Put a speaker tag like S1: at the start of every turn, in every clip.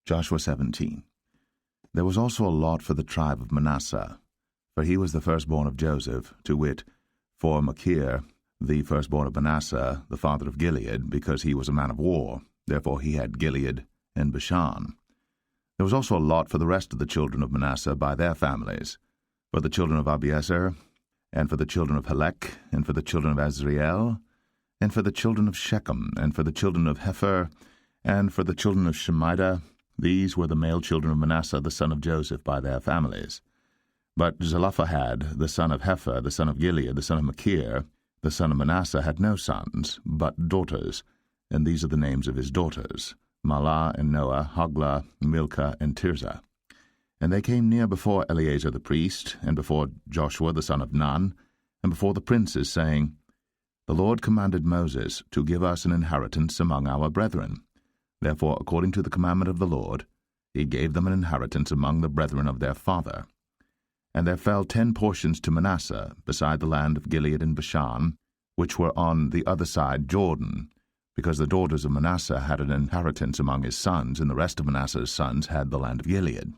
S1: Joshua 17. There was also a lot for the tribe of Manasseh, for he was the firstborn of Joseph, to wit, for Machir, the firstborn of Manasseh, the father of Gilead, because he was a man of war. Therefore he had Gilead and Bashan. There was also a lot for the rest of the children of Manasseh by their families, for the children of Abiezer, and for the children of Helek, and for the children of Azriel, and for the children of Shechem, and for the children of Hepher, and for the children of Shemida. These were the male children of Manasseh, the son of Joseph, by their families. But Zelophehad, the son of Hepher, the son of Gilead, the son of Machir, the son of Manasseh, had no sons, but daughters, and these are the names of his daughters, Mahlah and Noah, Hoglah, Milcah, and Tirzah. And they came near before Eleazar the priest, and before Joshua the son of Nun, and before the princes, saying, The Lord commanded Moses to give us an inheritance among our brethren. Therefore, according to the commandment of the Lord, he gave them an inheritance among the brethren of their father. And there fell 10 portions to Manasseh, beside the land of Gilead and Bashan, which were on the other side Jordan, because the daughters of Manasseh had an inheritance among his sons, and the rest of Manasseh's sons had the land of Gilead.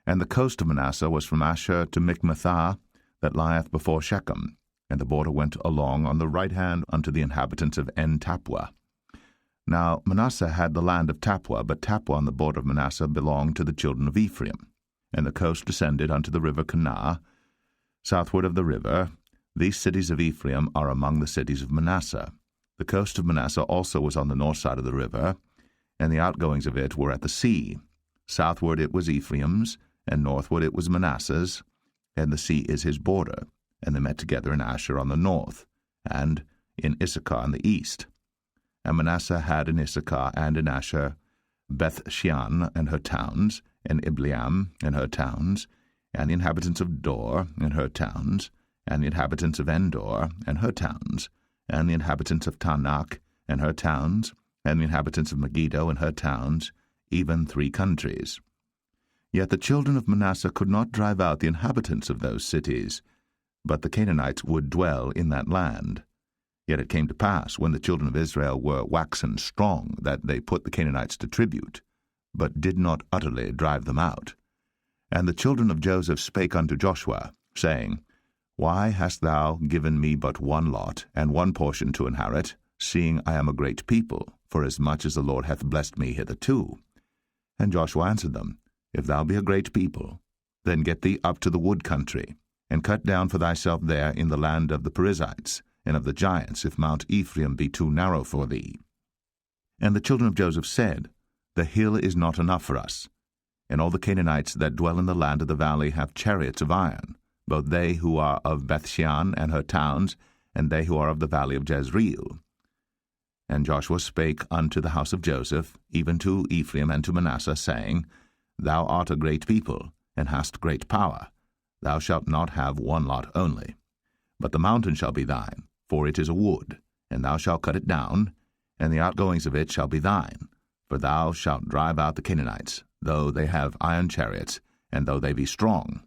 S1: And the coast of Manasseh was from Asher to Michmethah, that lieth before Shechem, and the border went along on the right hand unto the inhabitants of En-Tappuah. Now Manasseh had the land of Tappuah, but Tappuah on the border of Manasseh belonged to the children of Ephraim. And the coast descended unto the river Kanah, southward of the river. These cities of Ephraim are among the cities of Manasseh. The coast of Manasseh also was on the north side of the river, and the outgoings of it were at the sea. Southward it was Ephraim's, and northward it was Manasseh's, and the sea is his border. And they met together in Asher on the north, and in Issachar on the east. And Manasseh had in Issachar and in Asher Beth-shean and her towns, and Ibleam and her towns, and the inhabitants of Dor and her towns, and the inhabitants of Endor and her towns, and the inhabitants of Tanakh and her towns, and the inhabitants of Megiddo and her towns, even 3 countries. Yet the children of Manasseh could not drive out the inhabitants of those cities, but the Canaanites would dwell in that land. Yet it came to pass, when the children of Israel were waxen strong, that they put the Canaanites to tribute, but did not utterly drive them out. And the children of Joseph spake unto Joshua, saying, Why hast thou given me but one lot, and one portion to inherit, seeing I am a great people, forasmuch as the Lord hath blessed me hitherto? And Joshua answered them, If thou be a great people, then get thee up to the wood country, and cut down for thyself there in the land of the Perizzites, and of the giants, if Mount Ephraim be too narrow for thee. And the children of Joseph said, The hill is not enough for us. And all the Canaanites that dwell in the land of the valley have chariots of iron, both they who are of Beth-shean and her towns, and they who are of the valley of Jezreel. And Joshua spake unto the house of Joseph, even to Ephraim and to Manasseh, saying, Thou art a great people, and hast great power. Thou shalt not have one lot only. But the mountain shall be thine, for it is a wood, and thou shalt cut it down, and the outgoings of it shall be thine. For thou shalt drive out the Canaanites, though they have iron chariots, and though they be strong.